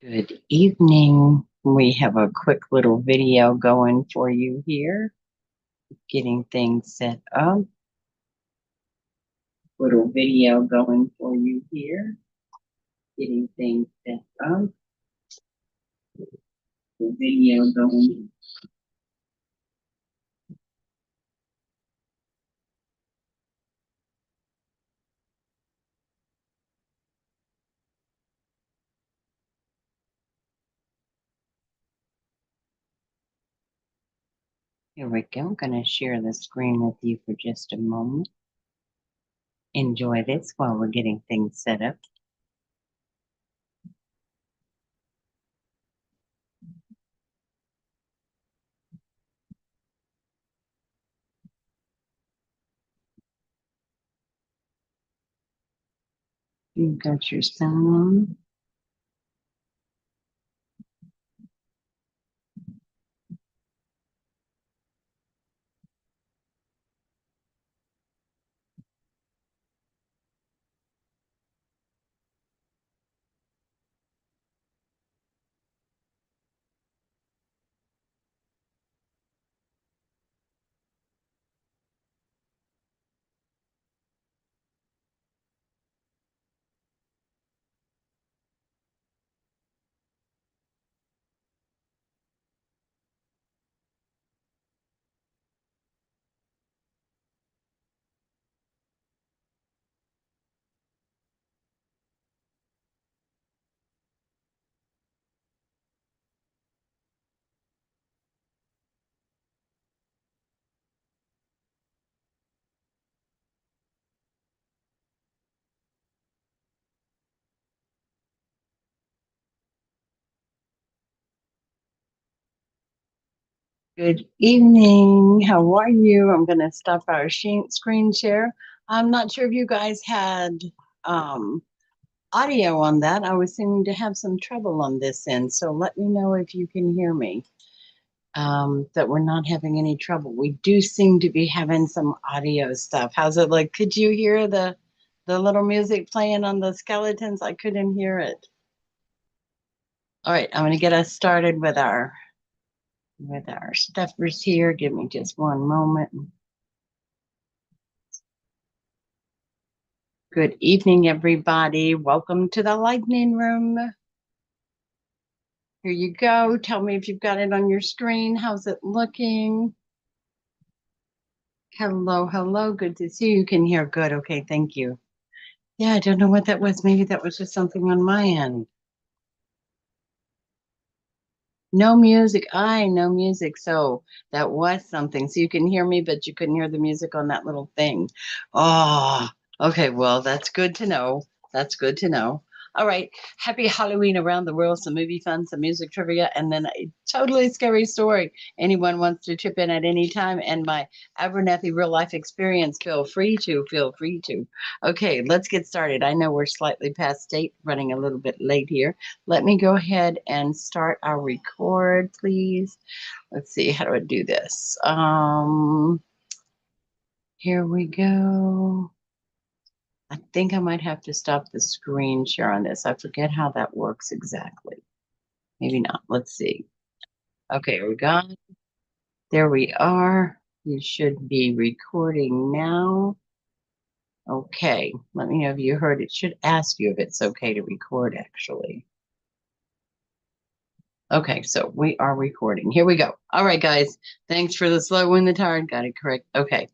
Good evening. We have a quick little video going for you here, getting things set up. Little video going for you here, getting things set up. The video going. Here we go. I'm going to share the screen with you for just a moment. Enjoy this while we're getting things set up. You've got your sound. Good evening. How are you? I'm going to stop our screen share. I'm not sure if you guys had um, audio on that. I was seeming to have some trouble on this end, so let me know if you can hear me, that we're not having any trouble. We do seem to be having some audio stuff. How's it look? Could you hear the little music playing on the skeletons? I couldn't hear it. All right, I'm going to get us started with our stuffers here. Give me just one moment. Good evening, everybody. Welcome to the lightning room. Here you go. Tell me if you've got it on your screen. How's it looking? Hello, hello. Good to see you. You can hear good. Okay, thank you. Yeah, I don't know what that was. Maybe that was just something on my end. No music. No music. So that was something. So you can hear me, but you couldn't hear the music on that little thing. Oh, okay. Well, that's good to know. That's good to know. All right. Happy Halloween around the world. Some movie fun, some music trivia, and then a totally scary story. Anyone wants to chip in at any time, and my Abernathy real life experience, feel free to. Feel free to. Okay, let's get started. I know we're slightly past date, running a little bit late here. Let me go ahead and start our record, please. Let's see, how do I do this? Here we go. I think I might have to stop the screen share on this. I forget how that works exactly. Maybe not. Let's see. Okay, we got. There we are. You should be recording now. Okay, let me know if you heard it. Should ask you if it's okay to record, actually. Okay, so we are recording. Here we go. All right, guys. Thanks for the slow and the tired. Got it correct. Okay,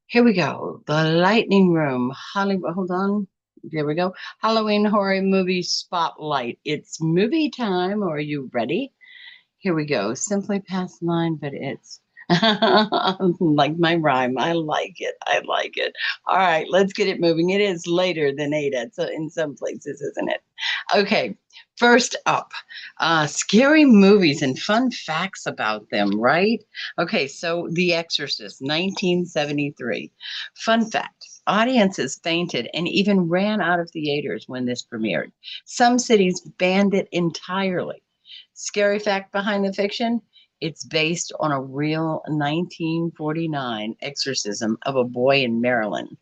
here we go. The Lightning Room. Hollywood. Hold on. There we go. Halloween horror movie spotlight. It's movie time. Are you ready? Here we go. Simply past 9, but it's like my rhyme. I like it. I like it. All right, let's get it moving. It is later than 8 at so in some places, isn't it? Okay. First up, scary movies and fun facts about them, right? Okay, so The Exorcist, 1973. Fun fact: audiences fainted and even ran out of theaters when this premiered. Some cities banned it entirely. Scary fact behind the fiction: it's based on a real 1949 exorcism of a boy in Maryland.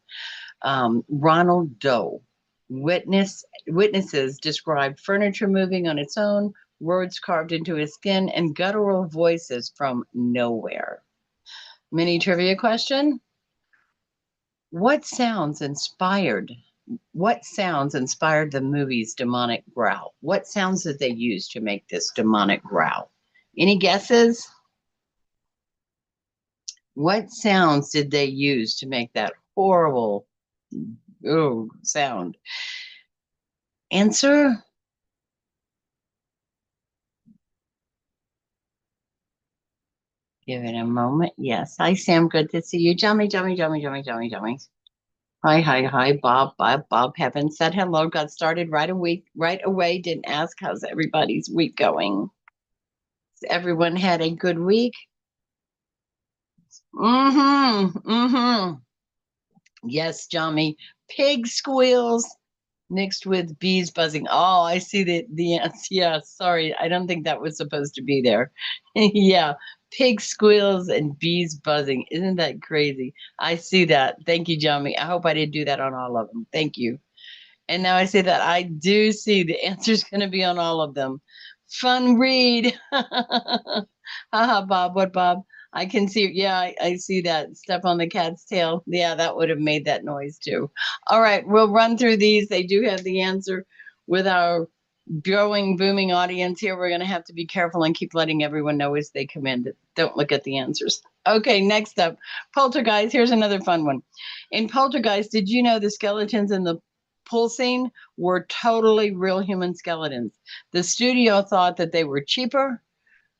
Ronald Doe witnessed Witnesses described furniture moving on its own, words carved into his skin, and guttural voices from nowhere. Mini trivia question. What sounds inspired the movie's demonic growl? What sounds did they use to make this demonic growl? Any guesses? What sounds did they use to make that horrible sound? Answer? Give it a moment. Yes. Hi, Sam. Good to see you. Jummy. Hi. Bob. Haven't said hello. Got started right away. Didn't ask how's everybody's week going. Has everyone had a good week? Yes, Johnny. Pig squeals mixed with bees buzzing. Oh, I see the ants. Yeah, sorry. I don't think that was supposed to be there. Yeah, pig squeals and bees buzzing. Isn't that crazy? I see that. Thank you, Johnny. I hope I didn't do that on all of them. Thank you. And now I say that I do see the answer's going to be on all of them. Fun read. Haha, Bob. What, Bob? I can see. Yeah, I see that. Step on the cat's tail. Yeah, that would have made that noise too. All right, we'll run through these. They do have the answer. With our growing, booming audience here, we're going to have to be careful and keep letting everyone know as they come in. Don't look at the answers. Okay, next up, Poltergeist. Here's another fun one. In Poltergeist, did you know the skeletons in the pool scene were totally real human skeletons? The studio thought that they were cheaper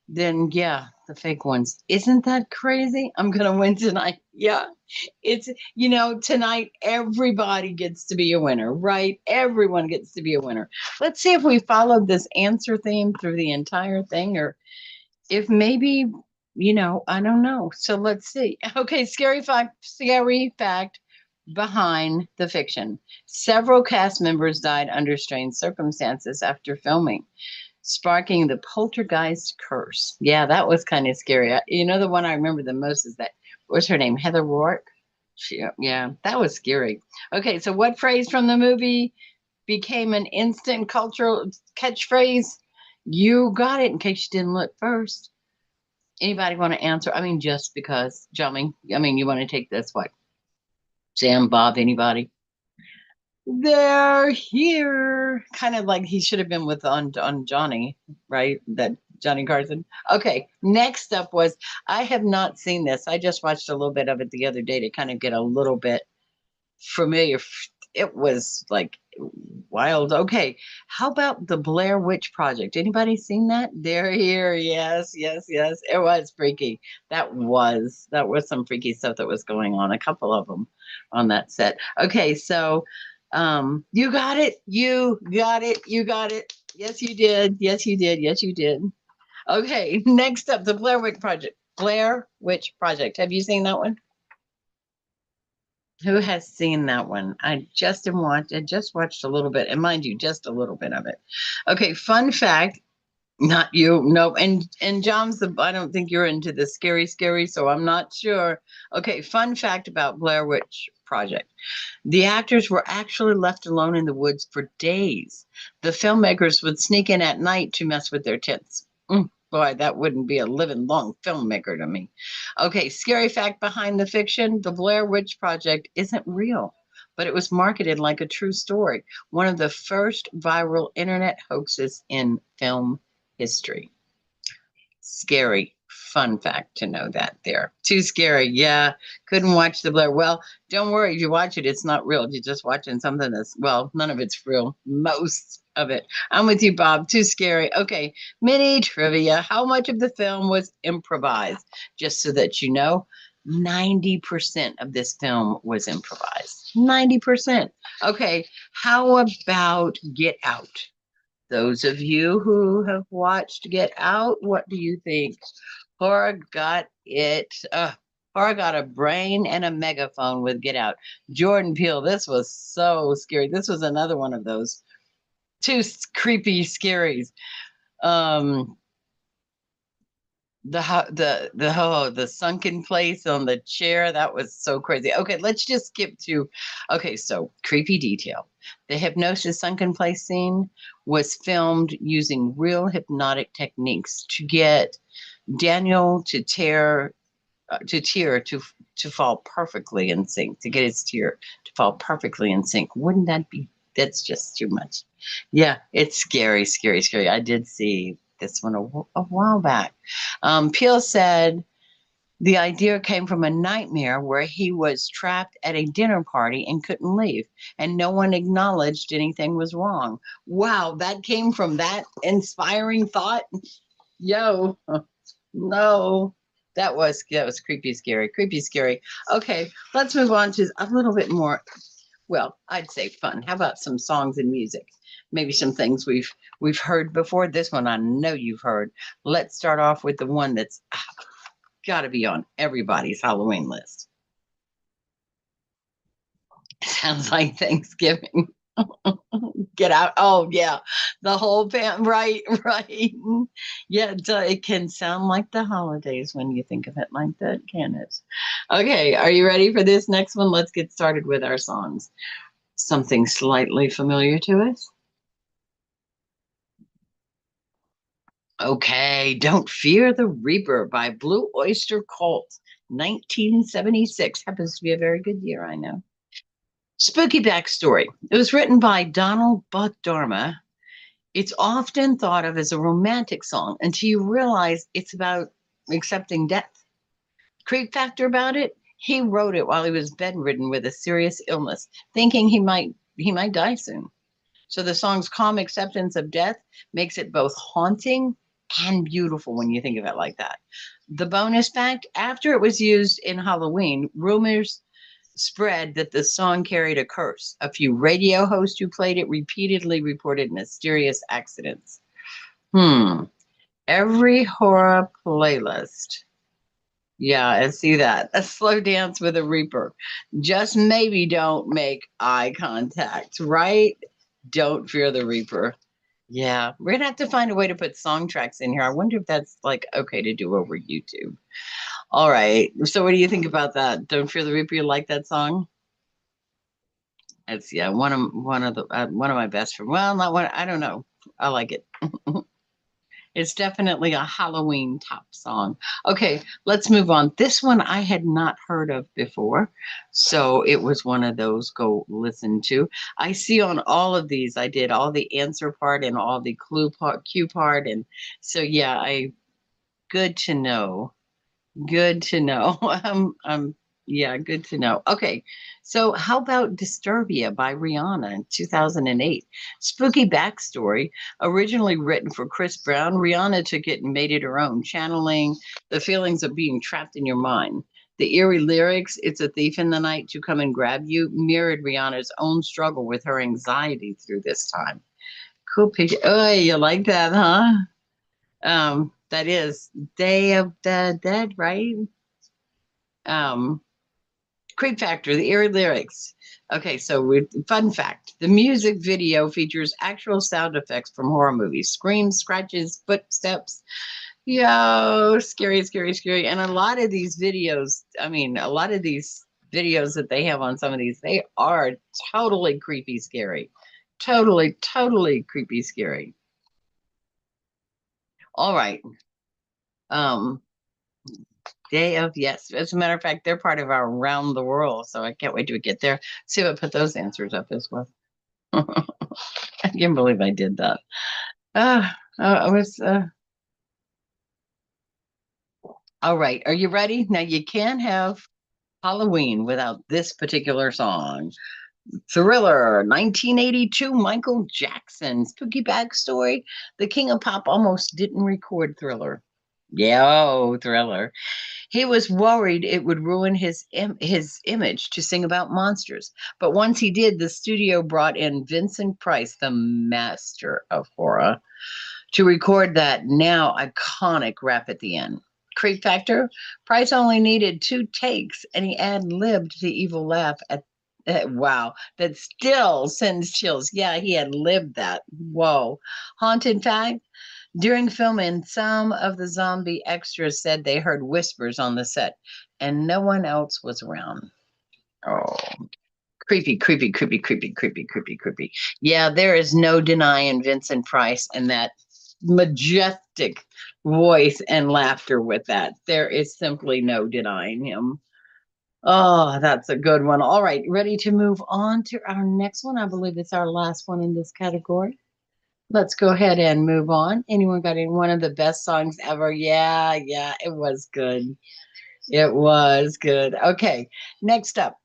than, yeah, the fake ones. Isn't that crazy? I'm going to win tonight. Yeah. It's, tonight everybody gets to be a winner, right? Everyone gets to be a winner. Let's see if we followed this answer theme through the entire thing, or if maybe, I don't know. So let's see. Okay, scary fact behind the fiction. Several cast members died under strange circumstances after filming, sparking the poltergeist curse. Yeah, that was kind of scary. The one I remember the most is that, what's her name? Heather Rourke. Yeah, that was scary. Okay, so what phrase from the movie became an instant cultural catchphrase? You got it in case you didn't look first. Anybody want to answer? I mean, just because, Jumping. I mean, you want to take this? What? Sam, Bob, anybody? They're here. Kind of like he should have been with on Johnny, right? That Johnny Carson. Okay, next up was, I have not seen this. I just watched a little bit of it the other day to kind of get a little bit familiar. It was like wild. Okay, how about the Blair Witch Project? Anybody seen that? They're here. Yes. It was freaky. That was some freaky stuff that was going on. A couple of them on that set. Okay, so you got it. You got it. Yes, you did. Yes, you did. Okay, next up, the Blair Witch Project. Blair Witch Project. Have you seen that one? Who has seen that one? I just watched a little bit, and mind you, just a little bit of it. Okay, fun fact. Not you, no. And John's I don't think you're into the scary, so I'm not sure. Okay, fun fact about Blair Witch Project. The actors were actually left alone in the woods for days. The filmmakers would sneak in at night to mess with their tents. Boy, that wouldn't be a living long filmmaker to me. Okay, scary fact behind the fiction. The Blair Witch Project isn't real, but it was marketed like a true story. One of the first viral internet hoaxes in film history. Scary. Fun fact to know that there. Too scary. Yeah. Couldn't watch the Blair. Well, don't worry. If you watch it, it's not real. You're just watching something that's, well, none of it's real. Most of it. I'm with you, Bob. Too scary. Okay. Mini trivia. How much of the film was improvised? Just so that you know, 90% of this film was improvised. 90%. Okay. How about Get Out? Those of you who have watched Get Out, what do you think? Cora got it. Cora got a brain and a megaphone with Get Out. Jordan Peele, this was so scary. This was another one of those two creepy scaries. The sunken place on the chair, that was so crazy. Okay, let's just skip to, okay, so creepy detail. The hypnosis sunken place scene was filmed using real hypnotic techniques to get Daniel to fall perfectly in sync, to get his tear to fall perfectly in sync. Wouldn't that be, that's just too much. Yeah, it's scary, scary, scary. I did see this one a while back. Peel said the idea came from a nightmare where he was trapped at a dinner party and couldn't leave, and no one acknowledged anything was wrong. Wow, that came from that inspiring thought. Yo, no, that was creepy, scary, creepy, scary. Okay, let's move on to a little bit more. Well, I'd say fun. How about some songs and music? Maybe some things we've heard before. This one I know you've heard. Let's start off with the one that's got to be on everybody's Halloween list. Sounds like Thanksgiving. Get out. Oh, yeah. The whole fam. Right, right. Yeah, it can sound like the holidays when you think of it like that, can it? Okay, are you ready for this next one? Let's get started with our songs. Something slightly familiar to us. Okay, Don't Fear the Reaper by Blue Oyster Cult, 1976. Happens to be a very good year, I know. Spooky backstory. It was written by Donald Buck Dharma. It's often thought of as a romantic song until you realize it's about accepting death. Creep factor about it, he wrote it while he was bedridden with a serious illness, thinking he might die soon. So the song's calm acceptance of death makes it both haunting and beautiful when you think of it like that. The bonus fact, after it was used in Halloween, rumors spread that the song carried a curse. A few radio hosts who played it repeatedly reported mysterious accidents. Every horror playlist. Yeah, I see that. A slow dance with a reaper. Just maybe don't make eye contact, right? Don't fear the reaper. Yeah, we're gonna have to find a way to put song tracks in here. I wonder if that's like okay to do over YouTube. All right. So what do you think about that? Don't fear the reaper. You like that song? It's yeah, one of my best friends. Well, not one. I don't know. I like it. It's definitely a Halloween top song. Okay, let's move on. This one I had not heard of before, so it was one of those go listen to. I see on all of these, I did all the answer part and all the cue part, and so yeah, I good to know. Good to know. Yeah, good to know. Okay, so how about Disturbia by Rihanna in 2008? Spooky backstory, originally written for Chris Brown, Rihanna took it and made it her own, channeling the feelings of being trapped in your mind. The eerie lyrics, "It's a thief in the night to come and grab you," mirrored Rihanna's own struggle with her anxiety through this time. Cool picture. Oh, you like that, huh? That is Day of the Dead, right? Um, Creep Factor, the eerie lyrics. Okay, so fun fact: the music video features actual sound effects from horror movies, screams, scratches, footsteps. Yo, scary, scary, scary. And a lot of these videos, I mean, a lot of these videos that they have on some of these, they are totally creepy, scary. Totally, totally creepy, scary. All right. Um, Day of Yes. As a matter of fact, they're part of our Around the World, so I can't wait to get there. See if I put those answers up as well. I can't believe I did that. I was. All right. Are you ready? Now you can't have Halloween without this particular song. Thriller, 1982, Michael Jackson. Spooky backstory. The King of Pop almost didn't record Thriller. Yeah, oh, Thriller. He was worried it would ruin his image to sing about monsters. But once he did, the studio brought in Vincent Price, the master of horror, to record that now iconic rap at the end. Creep factor, Price only needed 2 takes and he ad-libbed the evil laugh at wow, that still sends chills. Yeah, he had lived that. Whoa. Haunted fact, During filming, some of the zombie extras said they heard whispers on the set and no one else was around. Oh, creepy, creepy, creepy, creepy, creepy, creepy, creepy. Yeah, there is no denying Vincent Price and that majestic voice and laughter with that. There is simply no denying him. Oh, that's a good one. All right, ready to move on to our next one? I believe it's our last one in this category. Let's go ahead and move on. Anyone got any one of the best songs ever? Yeah, yeah, it was good. It was good. Okay, next up,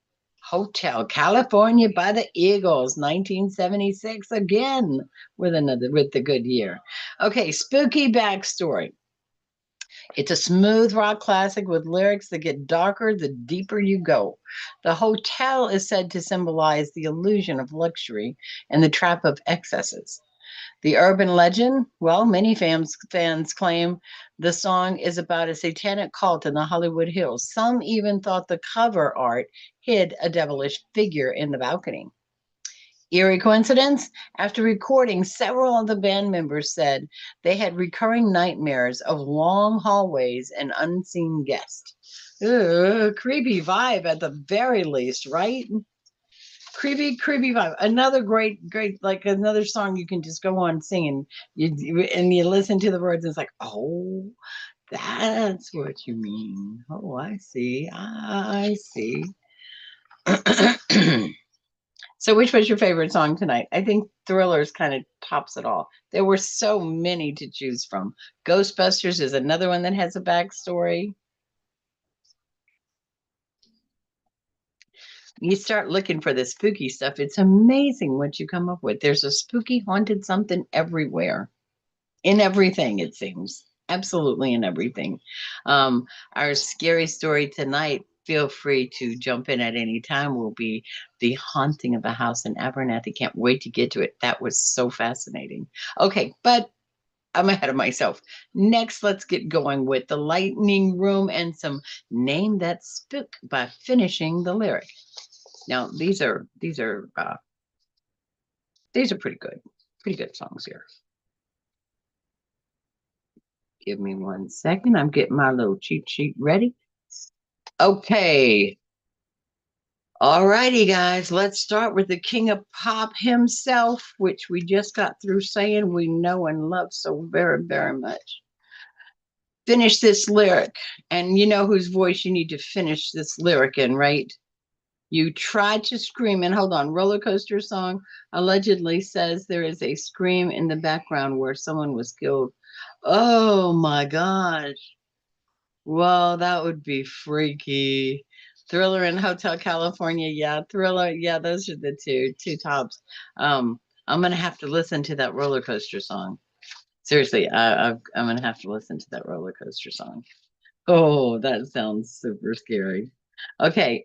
Hotel California by the Eagles, 1976, again with the good year. Okay, spooky backstory. It's a smooth rock classic with lyrics that get darker the deeper you go. The hotel is said to symbolize the illusion of luxury and the trap of excesses. The urban legend, well, many fans claim the song is about a satanic cult in the Hollywood Hills. Some even thought the cover art hid a devilish figure in the balcony. Eerie coincidence? After recording, several of the band members said they had recurring nightmares of long hallways and unseen guests. Ugh, creepy vibe at the very least, right? Creepy, creepy vibe. Another great, like another song you can just go on singing. You listen to the words, and it's like, oh, that's what you mean. Oh, I see. I see. So, which was your favorite song tonight? I think Thrillers kind of tops it all. There were so many to choose from. Ghostbusters is another one that has a backstory. You start looking for the spooky stuff. It's amazing what you come up with. There's a spooky, haunted something everywhere, in everything, it seems. Absolutely in everything. Our scary story tonight, feel free to jump in at any time, will be The Haunting of the House in Abernathy. Can't wait to get to it. That was so fascinating. Okay, but I'm ahead of myself. Next, let's get going with The Lightning Room and some Name That Spook by finishing the lyric. Now, these are pretty good songs here. Give me 1 second. I'm getting my little cheat sheet ready. Okay. All righty, guys. Let's start with the king of pop himself, which we just got through saying we know and love so very, very much. Finish this lyric. And you know whose voice you need to finish this lyric in, right? You tried to scream, and hold on, Roller Coaster Song allegedly says there is a scream in the background where someone was killed. Oh my gosh. Well, that would be freaky. Thriller and Hotel California. Yeah, Thriller. Yeah, those are the two tops. I'm gonna have to listen to that roller coaster song. Seriously, I'm gonna have to listen to that roller coaster song. Oh, that sounds super scary. Okay.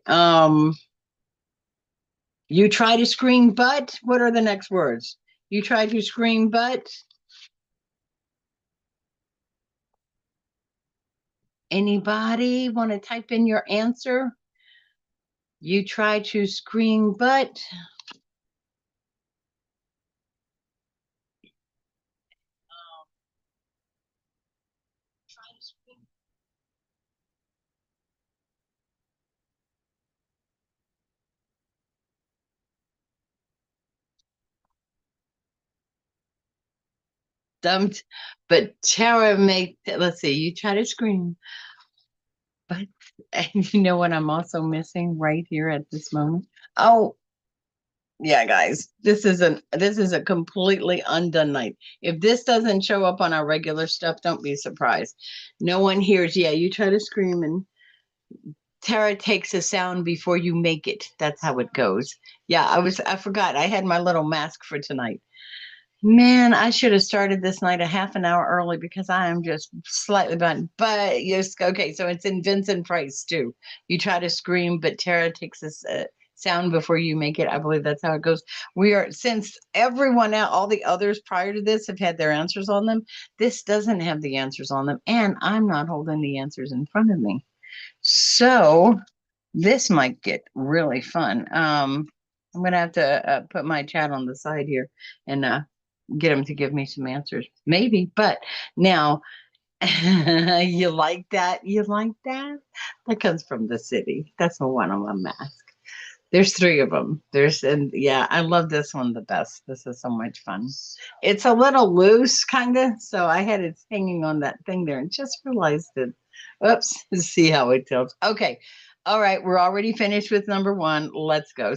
You try to scream, but what are the next words? You try to scream, but anybody want to type in your answer? You try to scream, but dumped. But Tara make let's see, you try to scream, but and you know what I'm also missing right here at this moment? Oh, yeah, guys, this is a completely undone night. If this doesn't show up on our regular stuff, don't be surprised. No one hears, yeah, you try to scream and Tara takes a sound before you make it. That's how it goes. Yeah, I forgot. I had my little mask for tonight. Man, I should have started this night a half an hour early because I am just slightly behind. But yes, okay, so it's in Vincent Price too. You try to scream, but Tara takes a sound before you make it. I believe that's how it goes. We are since everyone out, all the others prior to this have had their answers on them. This doesn't have the answers on them, and I'm not holding the answers in front of me. So this might get really fun. I'm gonna have to put my chat on the side here and get them to give me some answers. Maybe, but now you like that? You like that? That comes from the city. That's the one on my mask. There's three of them. And yeah, I love this one the best. This is so much fun. It's a little loose, kind of. So I had it hanging on that thing there and just realized it. Oops, see how it tilts. Okay. All right. We're already finished with number one. Let's go.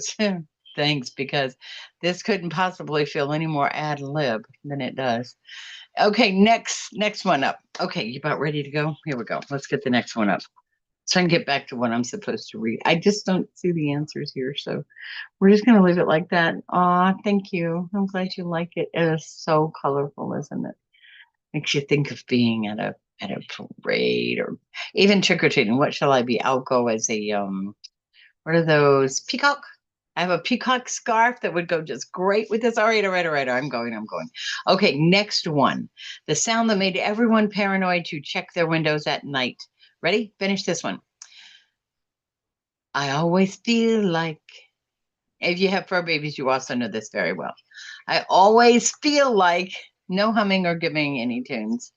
Thanks, because this couldn't possibly feel any more ad lib than it does. Okay, next one up. Okay, you about ready to go? Here we go. Let's get the next one up. So I can get back to what I'm supposed to read. I just don't see the answers here, so we're just gonna leave it like that. Aw, thank you. I'm glad you like it. It is so colorful, isn't it? Makes you think of being at a parade or even trick-or-treating. What shall I be? I'll go as a what are those? Peacock? I have a peacock scarf that would go just great with this. All right, all right, all right. I'm going. Okay, next one. The sound that made everyone paranoid to check their windows at night. Ready? Finish this one. I always feel like, if you have fur babies, you also know this very well. I always feel like, no humming or giving any tunes.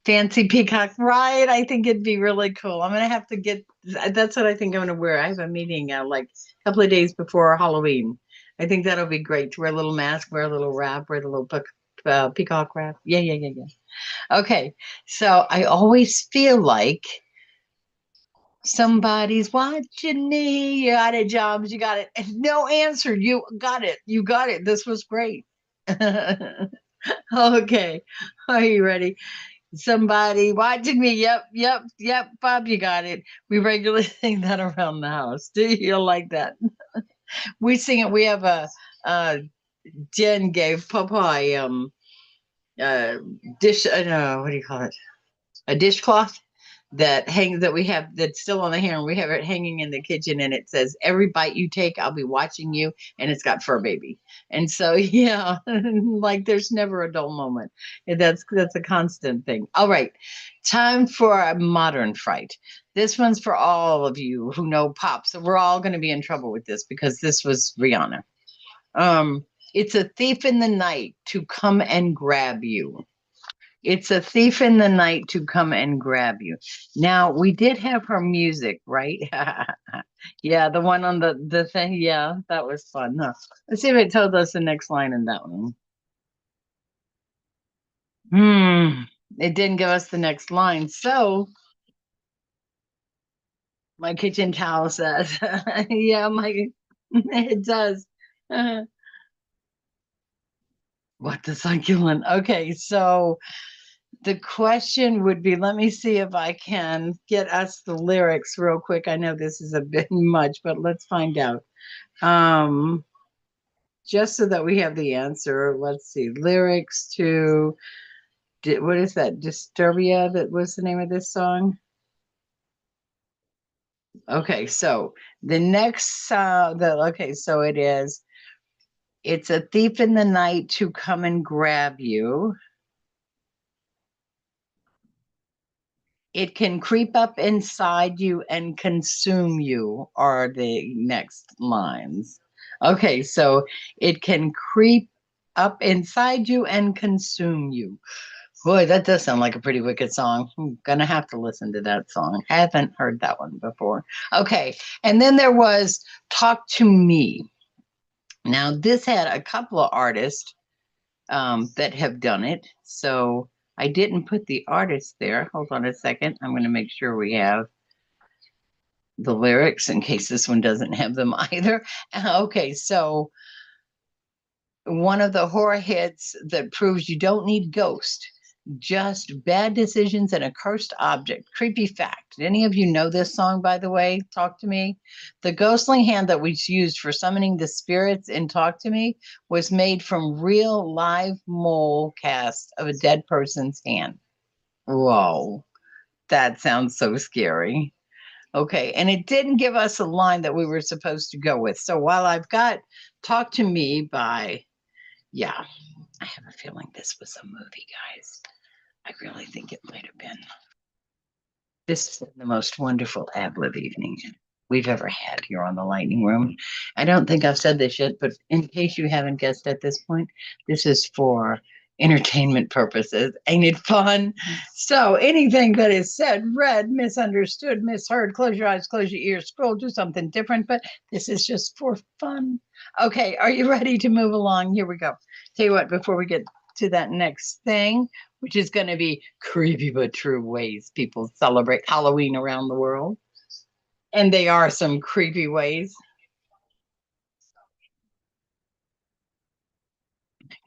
Fancy peacock, right? I think it'd be really cool. I'm gonna have to get. That's what I think I'm gonna wear. I have a meeting like a couple of days before Halloween. I think that'll be great to wear a little mask, wear a little wrap, wear the little peacock wrap. Yeah, yeah, yeah, yeah. Okay, so I always feel like somebody's watching me. You got it, Jobs. You got it. No answer. You got it. You got it. This was great. Okay, are you ready? Somebody watching me. Yep, yep, yep. Bob, you got it. We regularly sing that around the house. Do you like that? We sing it. We have a Jen gave Popeye dish. No, what do you call it? A dishcloth that we have that's still on the hair, and we have it hanging in the kitchen, and it says, "Every bite you take, I'll be watching you," and it's got fur baby. And so yeah, like there's never a dull moment. That's a constant thing. All right, time for a modern fright. This one's for all of you who know pop, so we're all going to be in trouble with this because this was Rihanna. um it's a thief in the night to come and grab you. It's a thief in the night to come and grab you. Now, we did have her music, right? Yeah, the one on the thing. Yeah, that was fun. Huh? Let's see if it tells us the next line in that one. It didn't give us the next line. So my kitchen towel says, yeah, it does. What the succulent? Okay, so the question would be, let me see if I can get us the lyrics real quick. I know this is a bit much, but let's find out. Um, just so that we have the answer, let's see. Lyrics to, what is that? Disturbia, that was the name of this song? Okay, so the next okay, so it's a thief in the night to come and grab you. It can creep up inside you and consume you, are the next lines. Okay, so it can creep up inside you and consume you. Boy, that does sound like a pretty wicked song. I'm gonna have to listen to that song. Haven't heard that one before. Okay, and then there was Talk to Me. Now, this had a couple of artists that have done it. So I didn't put the artist there. Hold on a second. I'm going to make sure we have the lyrics in case this one doesn't have them either. Okay, so one of the horror hits that proves you don't need ghost, just bad decisions and a cursed object. Creepy fact. Any of you know this song, by the way? Talk to Me. The ghostly hand that was used for summoning the spirits in Talk to Me was made from real live mole cast of a dead person's hand. Whoa, that sounds so scary. Okay, and it didn't give us a line that we were supposed to go with. So while I've got Talk to Me by, yeah, I have a feeling this was a movie, guys. I really think it might have been. This is the most wonderful ad lib evening. we've ever had here on the Lightning Room. I don't think I've said this yet, but in case you haven't guessed at this point, this is for entertainment purposes. Ain't it fun? So anything that is said, read, misunderstood, misheard, close your eyes, close your ears, scroll, do something different, but this is just for fun. Okay, are you ready to move along? Here we go. Tell you what, before we get to that next thing, which is going to be creepy but true ways people celebrate Halloween around the world. And they are some creepy ways.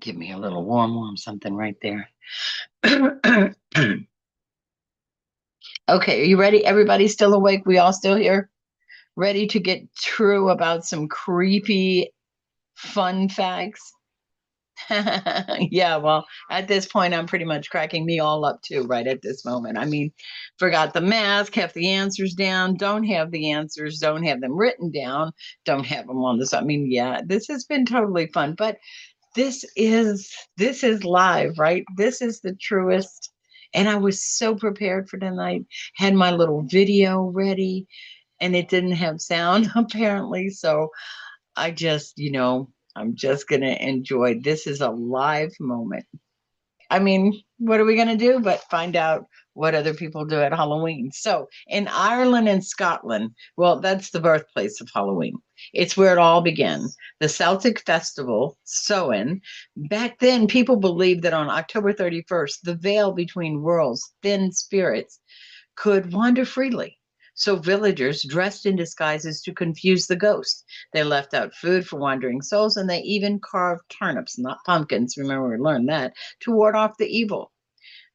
Give me a little warm something right there. Okay, are you ready? Everybody still awake? We all still here? Ready to get true about some creepy fun facts? Yeah, well, at this point, I'm pretty much cracking me all up too, right at this moment. I mean, forgot the mask, have the answers down, don't have the answers, don't have them written down, don't have them on this. I mean, yeah, this has been totally fun, but this is live, right? This is the truest. And I was so prepared for tonight, had my little video ready, and it didn't have sound apparently. So I just, I'm just going to enjoy. This is a live moment. I mean, what are we going to do but find out what other people do at Halloween? So, in Ireland and Scotland, well, that's the birthplace of Halloween. It's where it all began. The Celtic festival, Samhain. Back then, people believed that on October 31st, the veil between worlds, thin spirits, could wander freely. So villagers dressed in disguises to confuse the ghosts. They left out food for wandering souls, and they even carved turnips, not pumpkins. Remember, we learned that to ward off the evil.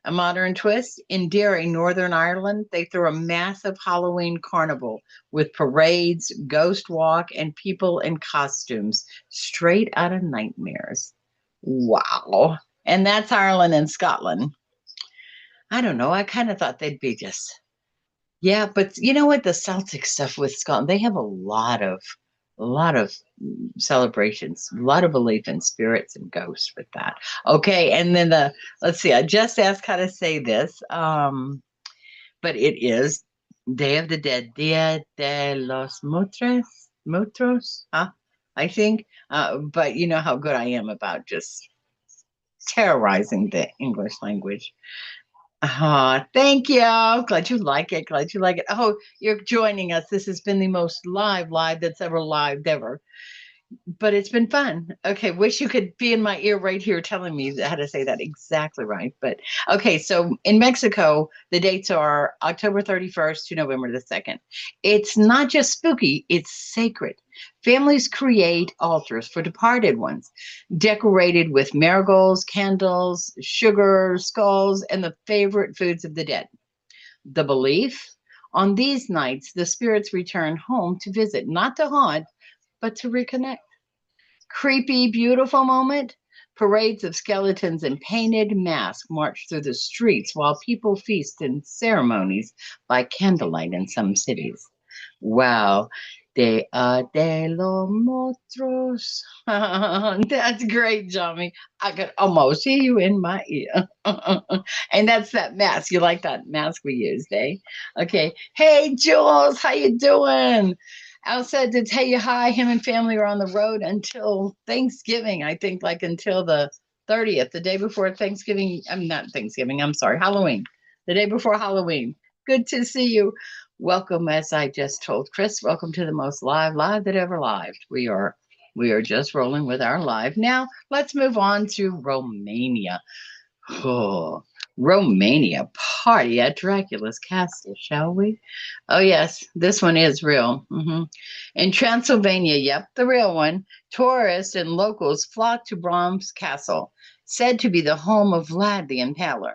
A modern twist in Derry, Northern Ireland, they throw a massive Halloween carnival with parades, ghost walk, and people in costumes straight out of nightmares. Wow. And that's Ireland and Scotland. I don't know. I kind of thought they'd be just yeah, but you know what? The Celtic stuff with Scotland, they have a lot of celebrations, a lot of belief in spirits and ghosts with that. Okay, and then let's see, I just asked how to say this. But it is Day of the Dead, Dia de los Muertos, huh? I think. But you know how good I am about just terrorizing the English language. Thank you. Glad you like it. Glad you like it. Oh, you're joining us. This has been the most live that's ever lived ever. But it's been fun. Okay, wish you could be in my ear right here telling me how to say that exactly right. But okay, so in Mexico, the dates are October 31st to November the 2nd. It's not just spooky, it's sacred. Families create altars for departed ones, decorated with marigolds, candles, sugar, skulls, and the favorite foods of the dead. The belief on these nights, the spirits return home to visit, not to haunt, but to reconnect. Creepy, beautiful moment. Parades of skeletons and painted masks march through the streets while people feast in ceremonies by candlelight in some cities. Wow. De los Monstruos. That's great, Johnny. I could almost hear you in my ear. And that's that mask. You like that mask we used, eh? Okay. Hey, Jules, how you doing? Al said to tell you hi. Him and family are on the road until Thanksgiving. I think like until the 30th, the day before Thanksgiving. I'm not Thanksgiving. I'm sorry, Halloween. The day before Halloween. Good to see you. Welcome, as I just told Chris. Welcome to the most live that ever lived. We are just rolling with our live. Now let's move on to Romania. Oh, Romania, party at Dracula's castle, shall we? Oh, yes, this one is real. In Transylvania, yep, the real one, tourists and locals flock to Brahms Castle, said to be the home of Vlad the Impaler.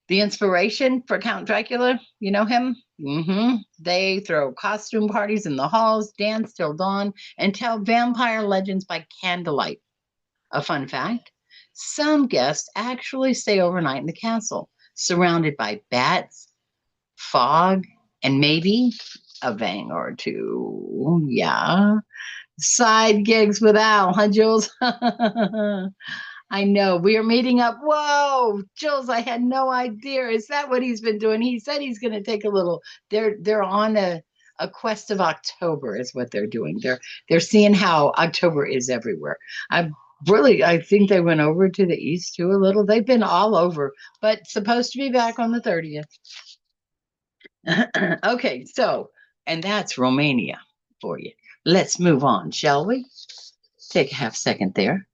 The inspiration for Count Dracula, you know him? They throw costume parties in the halls, dance till dawn, and tell vampire legends by candlelight. A fun fact, some guests actually stay overnight in the castle, surrounded by bats, fog, and maybe a bang or two. Yeah. Side gigs with Al, huh, Jules? I know. We are meeting up. Whoa, Jules, I had no idea. Is that what he's been doing? He said he's going to take a little. They're on a A quest of October is what they're doing. They're seeing how October is everywhere. I think they went over to the east too a little. They've been all over, but supposed to be back on the 30th. Okay, so, and that's Romania for you. Let's move on, shall we? Take a half second there.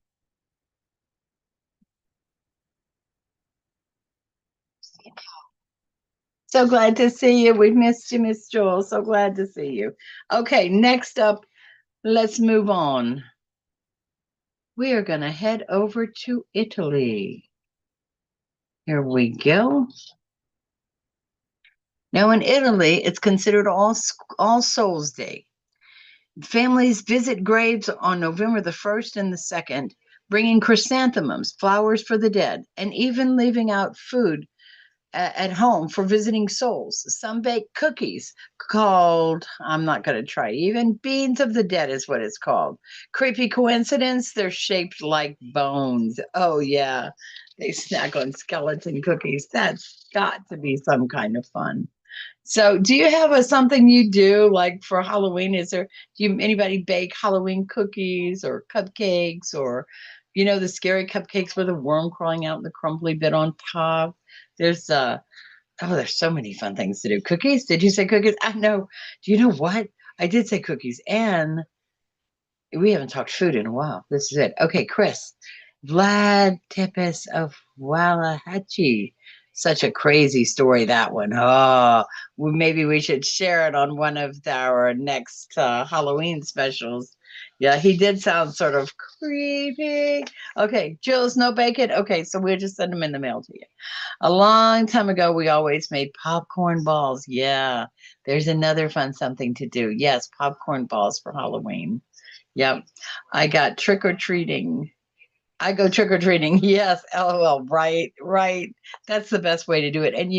So glad to see you. We've missed you, Miss Joel. So glad to see you. Okay, next up, let's move on. We are going to head over to Italy. Here we go. Now, in Italy, it's considered All Souls Day. Families visit graves on November the 1st and the 2nd, bringing chrysanthemums, flowers for the dead, and even leaving out food at home for visiting souls. Some bake cookies called, I'm not going to try, even beans of the dead is what it's called. Creepy coincidence, they're shaped like bones. Oh, yeah, they snack on skeleton cookies. That's got to be some kind of fun. So, do you have something you do like for Halloween? Anybody bake Halloween cookies or cupcakes or, the scary cupcakes with a worm crawling out and the crumbly bit on top? There's there's so many fun things to do. Cookies? Did you say cookies? I know. Do you know what? I did say cookies, and we haven't talked food in a while. This is it. Okay, Chris, Vlad Tepes of Wallahatchie. Such a crazy story, that one. Oh, maybe we should share it on one of our next Halloween specials. Yeah, he did sound sort of creepy. Okay, Jill's no bacon. Okay, so we'll just send them in the mail to you. A long time ago, we always made popcorn balls. Yeah, there's another fun something to do. Yes, popcorn balls for Halloween. Yep. I got trick or treating. I go trick or treating. Yes. LOL. Right. Right. That's the best way to do it. And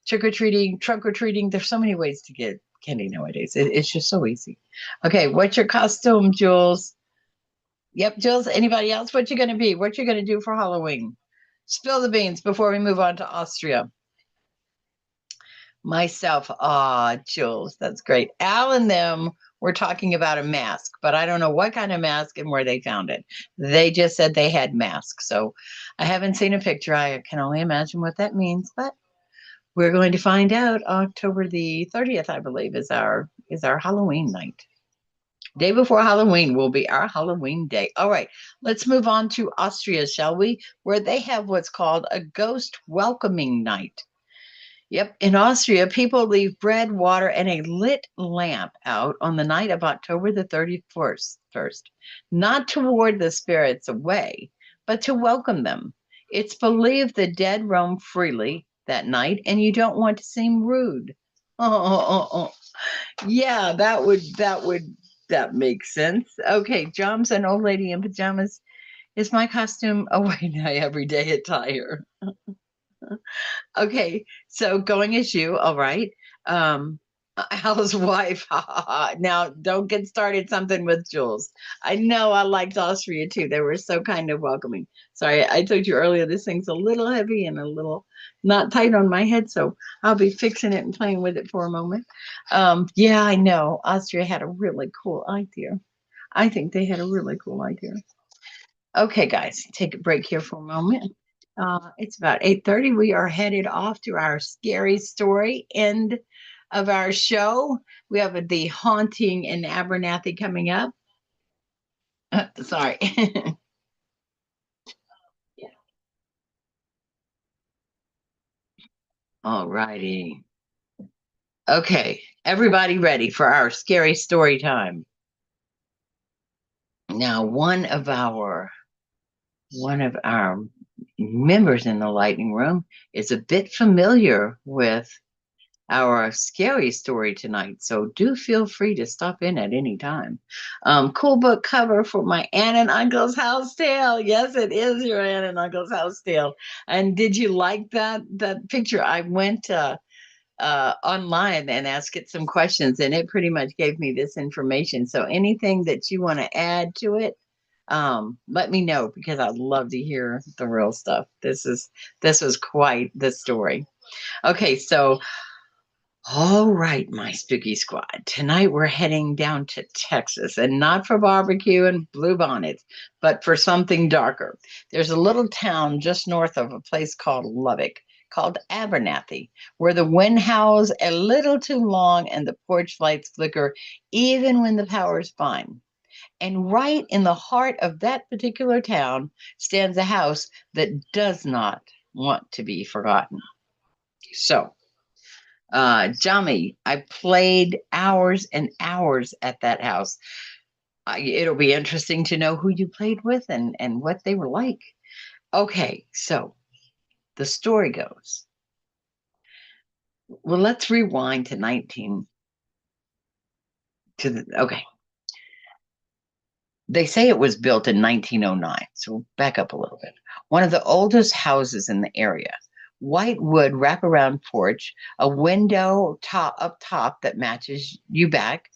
trick or treating, trunk or treating, there's so many ways to get candy nowadays. It's just so easy. Okay. What's your costume, Jules? Yep. Jules, anybody else? What you going to be? What you going to do for Halloween? Spill the beans before we move on to Austria. Myself, Jules, that's great. Al and them were talking about a mask, but I don't know what kind of mask and where they found it. They just said they had masks. So I haven't seen a picture. I can only imagine what that means, but we're going to find out. October the 30th, I believe, is our Halloween night. Day before Halloween will be our Halloween day. All right, let's move on to Austria, shall we? Where they have what's called a ghost welcoming night. Yep. In Austria, people leave bread, water, and a lit lamp out on the night of October the 31st, not to ward the spirits away, but to welcome them. It's believed the dead roam freely that night, and you don't want to seem rude. Oh. Yeah, that makes sense. Okay, Joms, an old lady in pajamas is my costume away my everyday attire. Okay, so going as you, all right. Um, Al's wife. Now, don't get started something with Jules. I know I liked Austria too. They were so kind of welcoming. Sorry, I told you earlier this thing's a little heavy and a little not tight on my head, so I'll be fixing it and playing with it for a moment. Yeah, I know. Austria had a really cool idea. I think they had a really cool idea. Okay, guys, take a break here for a moment. It's about 8:30. We are headed off to our scary story end of our show. We have the haunting in Abernathy coming up. Sorry. Yeah. All righty. Okay, everybody ready for our scary story time. Now, one of our members in the lightning room is a bit familiar with our scary story tonight. So do feel free to stop in at any time. Cool book cover for my Aunt and Uncle's House Tale. Yes, it is your Aunt and Uncle's House Tale. And did you like that picture? I went online and asked it some questions, and it pretty much gave me this information. So anything that you want to add to it, let me know because I'd love to hear the real stuff. This was quite the story. Okay, so All right, my spooky squad. Tonight we're heading down to Texas, and not for barbecue and blue bonnets, but for something darker. There's a little town just north of a place called Lubbock, called Abernathy, where the wind howls a little too long and the porch lights flicker even when the power's fine. And right in the heart of that particular town stands a house that does not want to be forgotten. So, Jami, I played hours and hours at that house. It'll be interesting to know who you played with and what they were like. Okay, so the story goes. Well, let's rewind to 19 to the okay. They say it was built in 1909, so we'll back up a little bit. One of the oldest houses in the area. White wood wraparound porch, a window up top that matches you back.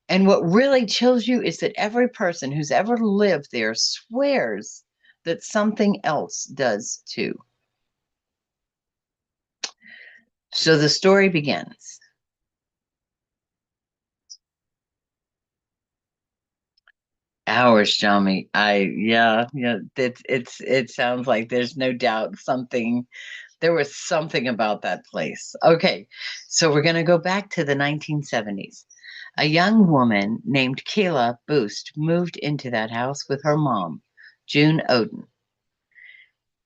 And what really chills you is that every person who's ever lived there swears that something else does too. So the story begins. Hours, Jami. Yeah. It sounds like there's no doubt there was something about that place. Okay, so we're gonna go back to the 1970s. A young woman named Kayla Boost moved into that house with her mom, June Oden.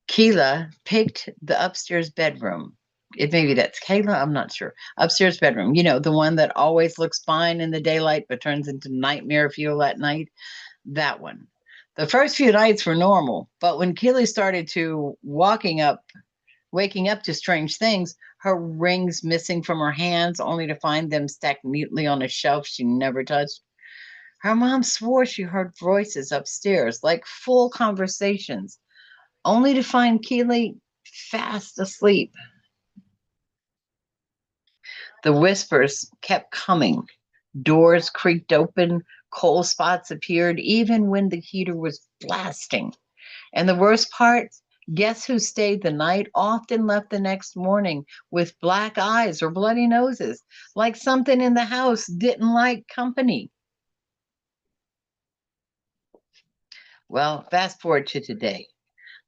Keela picked the upstairs bedroom. It maybe that's Kayla, I'm not sure. Upstairs bedroom, the one that always looks fine in the daylight but turns into nightmare fuel at night. That one. The first few nights were normal, but when Keely started to waking up to strange things, her rings missing from her hands, only to find them stacked neatly on a shelf she never touched. Her mom swore she heard voices upstairs, like full conversations, only to find Keely fast asleep. The whispers kept coming. Doors creaked open, cold spots appeared even when the heater was blasting. And the worst part, guess who stayed the night often left the next morning with black eyes or bloody noses, like something in the house didn't like company. Well, fast forward to today.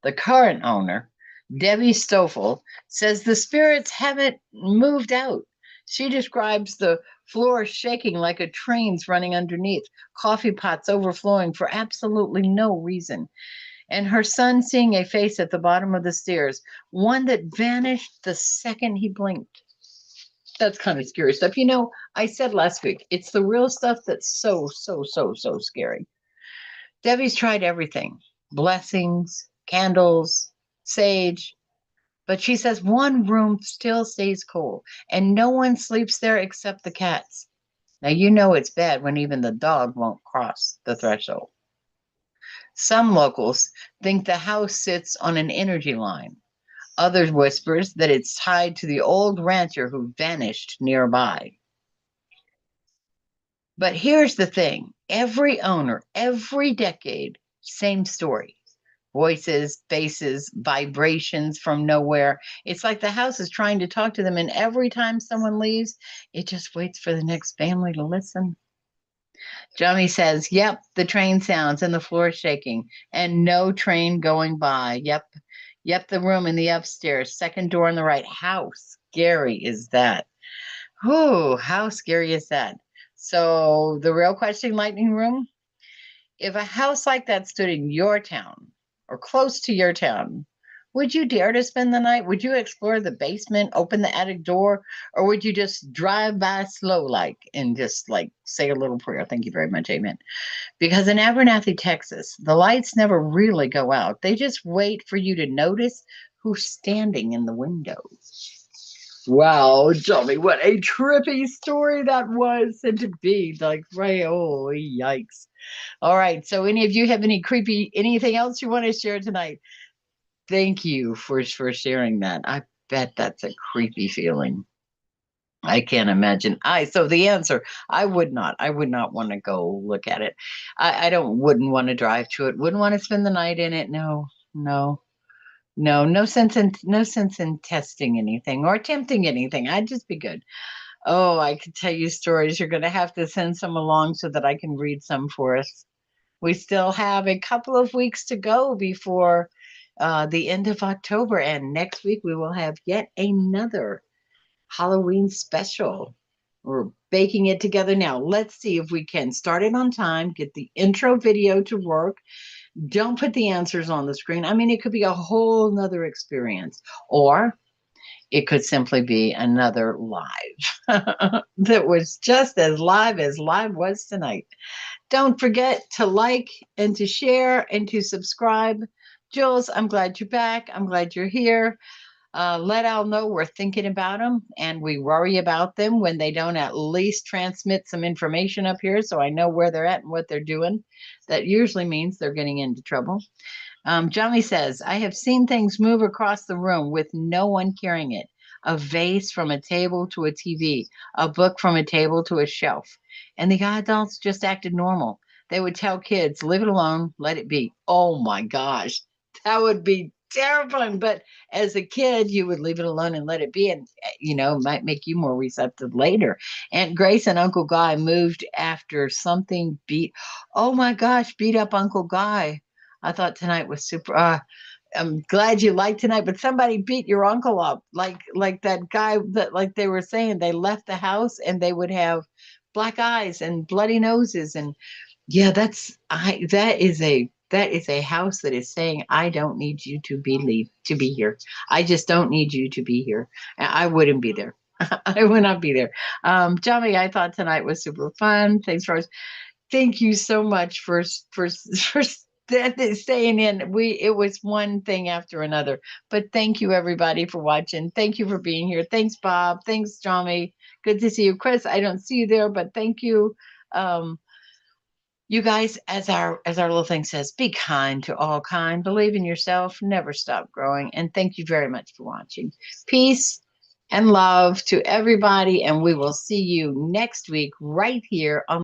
The current owner, Debbie Stoffel, says the spirits haven't moved out. She describes the floor shaking like a train's running underneath, coffee pots overflowing for absolutely no reason, and her son seeing a face at the bottom of the stairs, one that vanished the second he blinked. That's kind of scary stuff. I said last week, it's the real stuff that's so, so, so, so scary. Debbie's tried everything: blessings, candles, sage, but she says one room still stays cold and no one sleeps there except the cats. Now, it's bad when even the dog won't cross the threshold. Some locals think the house sits on an energy line. Others whispers that it's tied to the old rancher who vanished nearby. But here's the thing: every owner, every decade, same story. Voices, faces, vibrations from nowhere. It's like the house is trying to talk to them, and every time someone leaves, it just waits for the next family to listen. Johnny says, "Yep, the train sounds and the floor shaking, and no train going by. Yep, the room in the upstairs, second door on the right. How scary is that? Oh, how scary is that?" So, the real question, Lightning Room: if a house like that stood in your town or close to your town, would you dare to spend the night? Would you explore the basement, open the attic door, or would you just drive by slow like and just like say a little prayer? Thank you very much. Amen. Because in Abernathy, Texas, the lights never really go out. They just wait for you to notice who's standing in the windows. Wow, Johnny, what a trippy story that was said to be. Like, right, oh, yikes. All right, so any of you have anything else you want to share tonight? Thank you for sharing that. I bet that's a creepy feeling. I can't imagine. So the answer, I would not want to go look at it. I wouldn't want to drive to it, wouldn't want to spend the night in it. No, no. No sense in testing anything or attempting anything. I'd just be good. Oh, I could tell you stories. You're going to have to send some along so that I can read some for us. We still have a couple of weeks to go before the end of October, and next week we will have yet another Halloween special. We're baking it together now. Let's see if we can start it on time, get the intro video to work. Don't put the answers on the screen. I mean, it could be a whole nother experience, or it could simply be another live that was just as live was tonight. Don't forget to like and to share and to subscribe. Jules, I'm glad you're back. I'm glad you're here. Let Al know we're thinking about them and we worry about them when they don't at least transmit some information up here so I know where they're at and what they're doing. That usually means they're getting into trouble. Johnny says, I have seen things move across the room with no one carrying it. A vase from a table to a TV, a book from a table to a shelf. And the adults just acted normal. They would tell kids, leave it alone, let it be. Oh my gosh, that would be terrifying. But as a kid, you would leave it alone and let it be. And, might make you more receptive later. Aunt Grace and Uncle Guy moved after something oh my gosh, beat up Uncle Guy. I thought tonight was super. I'm glad you liked tonight, but somebody beat your uncle up, like that guy that, like they were saying, they left the house and they would have black eyes and bloody noses, and yeah, that is a house that is saying, I don't need you to be here. I just don't need you to be here. I wouldn't be there. I would not be there. Johnny, I thought tonight was super fun. Thanks for thank you so much for staying in. It was one thing after another, but thank you everybody for watching. Thank you for being here. Thanks, Bob. Thanks, Johnny. Good to see you, Chris. I don't see you there, but thank you. You guys, as our little thing says, be kind to all kind. Believe in yourself. Never stop growing. And thank you very much for watching. Peace and love to everybody, and we will see you next week right here on